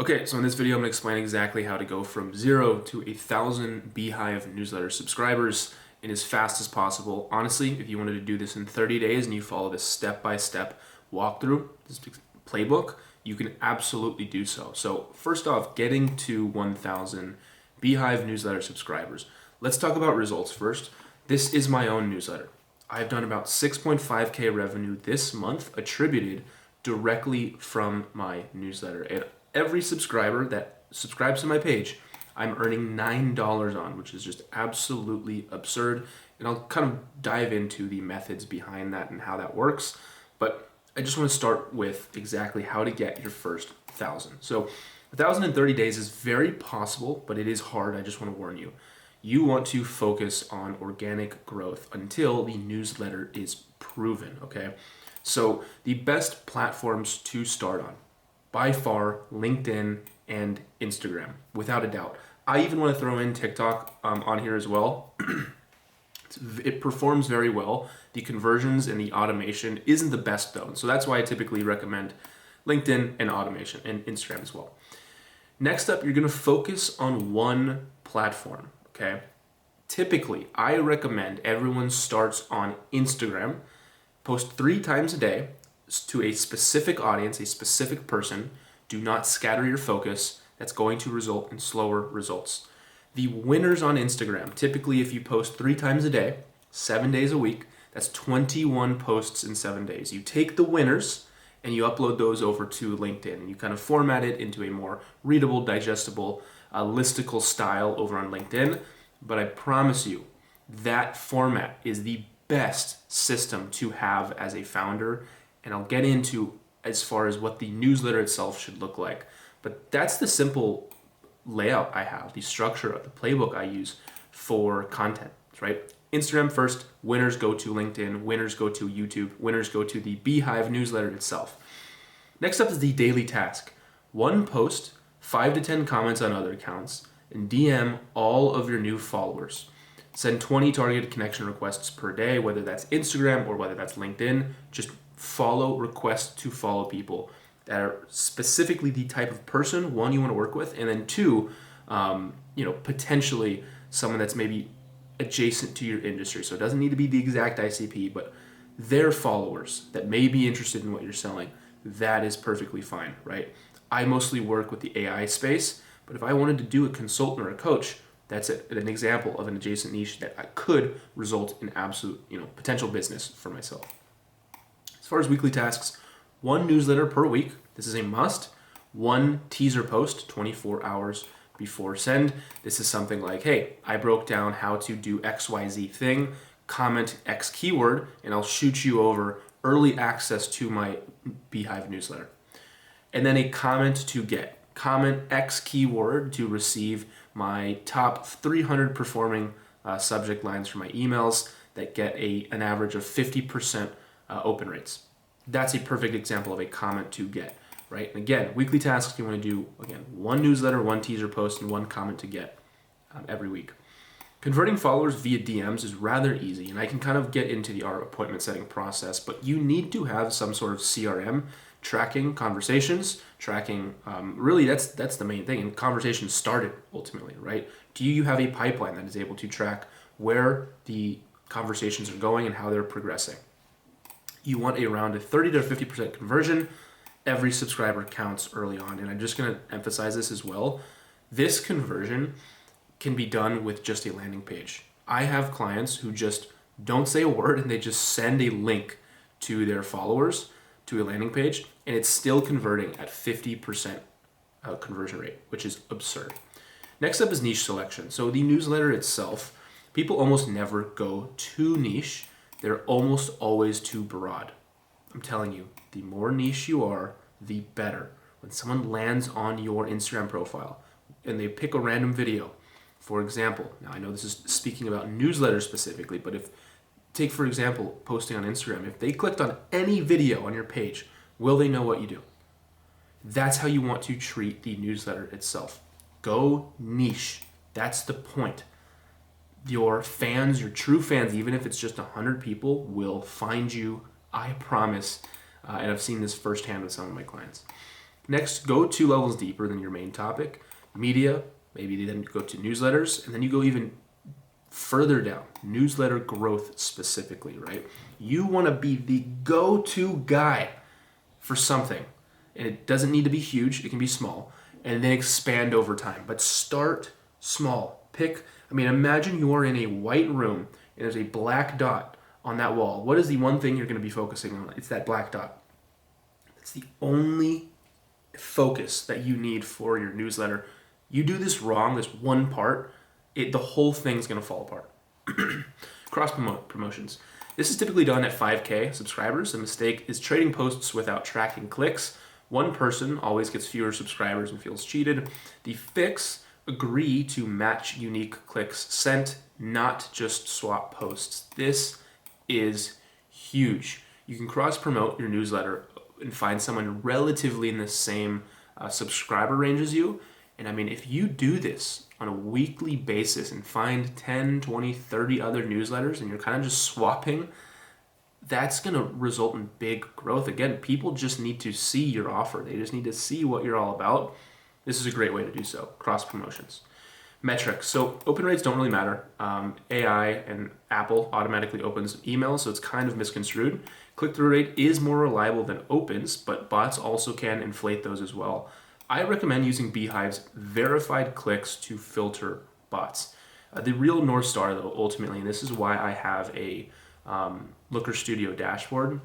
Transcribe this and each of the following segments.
Okay, so in this video, I'm going to explain exactly how to go from 0 to 1,000 Beehiiv newsletter subscribers in as fast as possible. Honestly, if you wanted to do this in 30 days and you follow this step-by-step walkthrough, this playbook, you can absolutely do so. So first off, getting to 1,000 Beehiiv newsletter subscribers. Let's talk about results first. This is my own newsletter. I've done about 6.5K revenue this month attributed directly from my newsletter. And every subscriber that subscribes to my page, I'm earning $9 on, which is just absolutely absurd. And I'll kind of dive into the methods behind that and how that works. But I just want to start with exactly how to get your first 1,000. So 1,000 in 30 days is very possible, but it is hard. I just want to warn you. You want to focus on organic growth until the newsletter is proven, okay? So the best platforms to start on, by far, LinkedIn and Instagram, without a doubt. I even want to throw in TikTok on here as well. It performs very well. The conversions and the automation isn't the best though. So that's why I typically recommend LinkedIn and automation and Instagram as well. Next up, you're going to focus on one platform, okay? Typically, I recommend everyone starts on Instagram, post 3 times a day to a specific audience, a specific person. Do not scatter your focus. That's going to result in slower results. The winners on Instagram, typically if you post 3 times a day, 7 days a week, that's 21 posts in 7 days. You take the winners and you upload those over to LinkedIn and you kind of format it into a more readable, digestible, listicle style over on LinkedIn. But I promise you, that format is the best system to have as a founder. And I'll get into as far as what the newsletter itself should look like. But that's the simple layout I have, the structure of the playbook I use for content, right? Instagram first, winners go to LinkedIn, winners go to YouTube, winners go to the Beehiiv newsletter itself. Next up is the daily task. 1 post, 5 to 10 comments on other accounts, and DM all of your new followers. Send 20 targeted connection requests per day, whether that's Instagram or whether that's LinkedIn. Just follow requests to follow people that are specifically the type of person, 1, you want to work with, and then 2, potentially someone that's maybe adjacent to your industry. So it doesn't need to be the exact ICP, but their followers that may be interested in what you're selling, that is perfectly fine, right? I mostly work with the AI space, but if I wanted to do a consultant or a coach, that's an example of an adjacent niche that could result in absolute, potential business for myself. As far as weekly tasks, 1 newsletter per week. This is a must. 1 teaser post 24 hours before send. This is something like, hey, I broke down how to do XYZ thing, comment X keyword, and I'll shoot you over early access to my Beehiiv newsletter. And then a comment to get. Comment X keyword to receive my top 300 performing subject lines for my emails that get an average of 50% open rates. That's a perfect example of a comment to get, right? And again, weekly tasks, you want to do, 1 newsletter, 1 teaser post, and 1 comment to get every week. Converting followers via DMs is rather easy, and I can kind of get into our appointment setting process, but you need to have some sort of CRM tracking conversations, tracking, really that's the main thing, and conversations started ultimately, right? Do you have a pipeline that is able to track where the conversations are going and how they're progressing? You want around a 30 to 50% conversion. Every subscriber counts early on. And I'm just going to emphasize this as well. This conversion can be done with just a landing page. I have clients who just don't say a word and they just send a link to their followers to a landing page, and it's still converting at 50% conversion rate, which is absurd. Next up is niche selection. So the newsletter itself, people almost never go too niche. They're almost always too broad. I'm telling you, the more niche you are, the better. When someone lands on your Instagram profile and they pick a random video, for example, now I know this is speaking about newsletters specifically, but take for example, posting on Instagram, if they clicked on any video on your page, will they know what you do? That's how you want to treat the newsletter itself. Go niche. That's the point. Your fans, your true fans, even if it's just 100 people, will find you, I promise. And I've seen this firsthand with some of my clients. Next, go 2 levels deeper than your main topic. Media, maybe then go to newsletters, and then you go even further down, newsletter growth specifically, right? You want to be the go-to guy for something. And it doesn't need to be huge, it can be small, and then expand over time. But start small. Imagine you are in a white room and there's a black dot on that wall. What is the one thing you're going to be focusing on? It's that black dot. It's the only focus that you need for your newsletter. You do this wrong, this one part, the whole thing's going to fall apart. Cross promotions. This is typically done at 5K subscribers. The mistake is trading posts without tracking clicks. One person always gets fewer subscribers and feels cheated. The fix: agree to match unique clicks sent, not just swap posts. This is huge. You can cross promote your newsletter and find someone relatively in the same subscriber range as you. And if you do this on a weekly basis and find 10, 20, 30 other newsletters and you're kind of just swapping, that's going to result in big growth. Again, people just need to see your offer. They just need to see what you're all about. This is a great way to do so. Cross promotions. Metrics. So open rates don't really matter. AI and Apple automatically opens emails, so it's kind of misconstrued. Click-through rate is more reliable than opens, but bots also can inflate those as well. I recommend using beehiiv's verified clicks to filter bots. The real North Star, though, ultimately, and this is why I have a Looker Studio dashboard,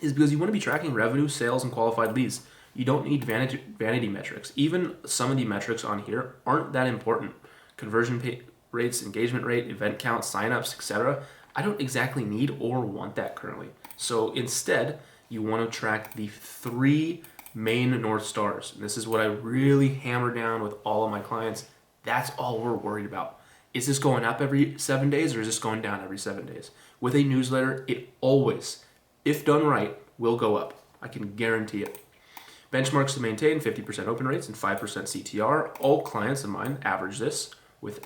is because you want to be tracking revenue, sales, and qualified leads. You don't need vanity metrics. Even some of the metrics on here aren't that important. Conversion rates, engagement rate, event count, signups, etc. I don't exactly need or want that currently. So instead, you want to track the 3 main North Stars. And this is what I really hammer down with all of my clients. That's all we're worried about. Is this going up every 7 days or is this going down every 7 days? With a newsletter, it always, if done right, will go up. I can guarantee it. Benchmarks to maintain: 50% open rates and 5% CTR. All clients of mine average this with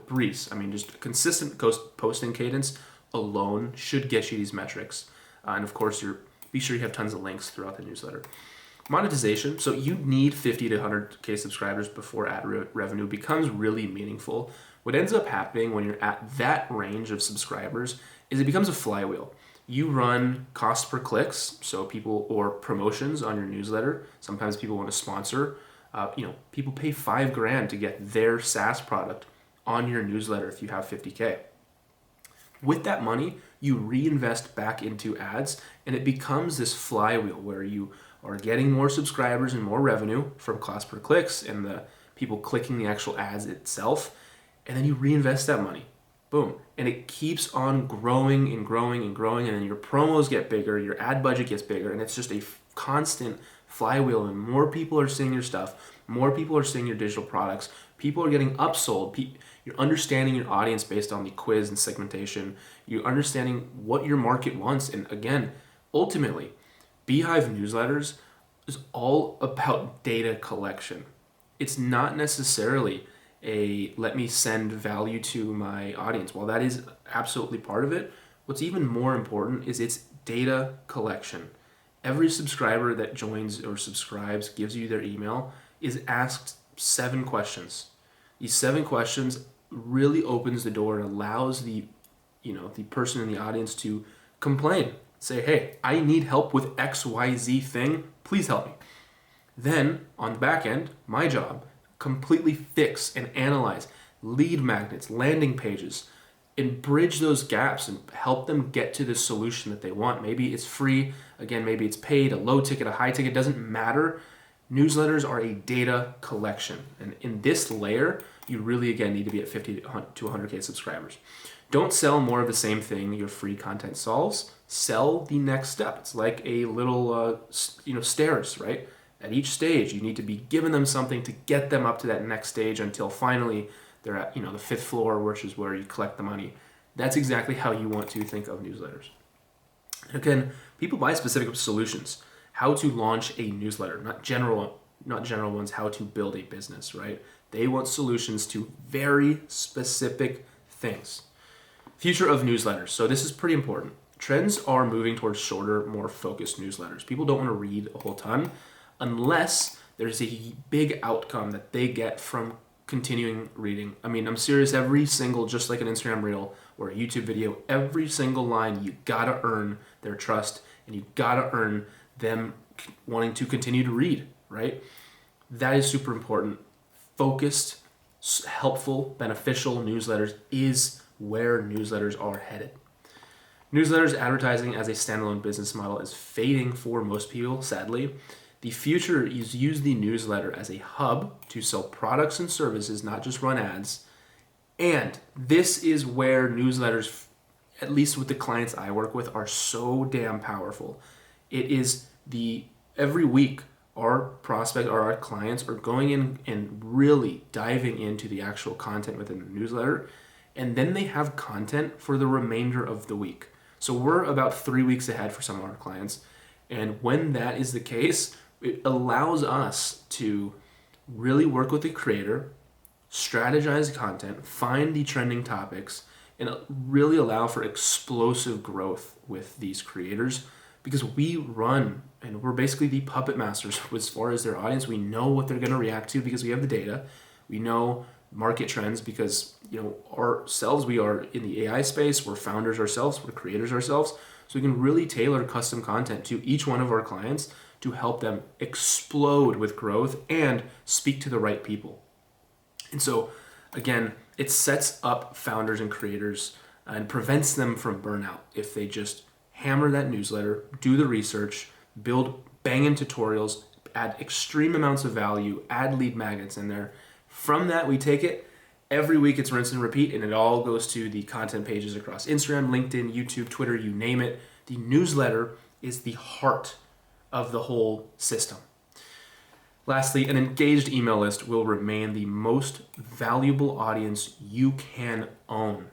breeze. Just consistent posting cadence alone should get you these metrics. And of course, be sure you have tons of links throughout the newsletter. Monetization. So you need 50 to 100K subscribers before ad revenue becomes really meaningful. What ends up happening when you're at that range of subscribers is it becomes a flywheel. You run cost per clicks, so people, or promotions on your newsletter. Sometimes people want to sponsor. People pay $5,000 to get their SaaS product on your newsletter if you have 50K. With that money, you reinvest back into ads, and it becomes this flywheel where you are getting more subscribers and more revenue from cost per clicks and the people clicking the actual ads itself, and then you reinvest that money. Boom. And it keeps on growing and growing and growing, and then your promos get bigger, your ad budget gets bigger, and it's just a constant flywheel, and more people are seeing your stuff, more people are seeing your digital products, people are getting upsold, you're understanding your audience based on the quiz and segmentation, you're understanding what your market wants, and again, ultimately, beehiiv newsletters is all about data collection. It's not necessarily let me send value to my audience. While that is absolutely part of it, what's even more important is its data collection. Every subscriber that joins or subscribes, gives you their email, is asked 7 questions. These 7 questions really opens the door and allows the person in the audience to complain. Say, hey, I need help with XYZ thing. Please help me. Then on the back end, my job, completely fix and analyze lead magnets, landing pages, and bridge those gaps and help them get to the solution that they want. Maybe it's free, again, maybe it's paid, a low ticket, a high ticket, doesn't matter. Newsletters are a data collection. And in this layer, you really, again, need to be at 50 to 100K subscribers. Don't sell more of the same thing your free content solves. Sell the next step. It's like a little, stairs, right? At each stage, you need to be giving them something to get them up to that next stage until finally they're at, the 5th floor, which is where you collect the money. That's exactly how you want to think of newsletters. Again, people buy specific solutions. How to launch a newsletter, not general ones, how to build a business, right? They want solutions to very specific things. Future of newsletters. So this is pretty important. Trends are moving towards shorter, more focused newsletters. People don't want to read a whole ton. unless there's a big outcome that they get from continuing reading. I mean, I'm serious, every single, just like an Instagram reel or a YouTube video, every single line, you gotta earn their trust and you gotta earn them wanting to continue to read, right? That is super important. Focused, helpful, beneficial newsletters is where newsletters are headed. Newsletters advertising as a standalone business model is fading for most people, sadly. The future is use the newsletter as a hub to sell products and services, not just run ads. And this is where newsletters, at least with the clients I work with, are so damn powerful. It is every week our prospect or our clients are going in and really diving into the actual content within the newsletter. And then they have content for the remainder of the week. So we're about 3 weeks ahead for some of our clients. And when that is the case, it allows us to really work with the creator, strategize content, find the trending topics, and really allow for explosive growth with these creators, because we run and we're basically the puppet masters as far as their audience. We know what they're going to react to because we have the data. We know market trends because, ourselves, we are in the AI space, we're founders ourselves, we're creators ourselves. So we can really tailor custom content to each one of our clients to help them explode with growth and speak to the right people. And so, again, it sets up founders and creators and prevents them from burnout if they just hammer that newsletter, do the research, build banging tutorials, add extreme amounts of value, add lead magnets in there. From that, we take it. Every week it's rinse and repeat, and it all goes to the content pages across Instagram, LinkedIn, YouTube, Twitter, you name it. The newsletter is the heart of the whole system. Lastly, an engaged email list will remain the most valuable audience you can own.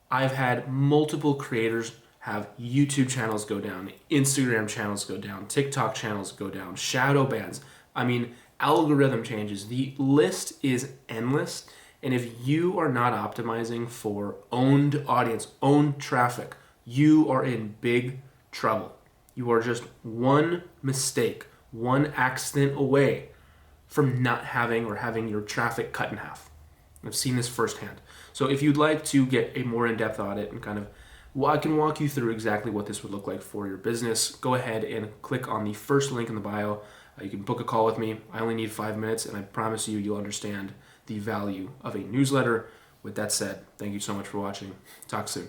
I've had multiple creators have YouTube channels go down, Instagram channels go down, TikTok channels go down, shadow bans. I mean, algorithm changes. The list is endless. And if you are not optimizing for owned audience, owned traffic, you are in big trouble. You are just one mistake, one accident away from not having or having your traffic cut in half. I've seen this firsthand. So if you'd like to get a more in-depth audit and I can walk you through exactly what this would look like for your business, go ahead and click on the first link in the bio. You can book a call with me. I only need 5 minutes, and I promise you'll understand the value of a newsletter. With that said, thank you so much for watching. Talk soon.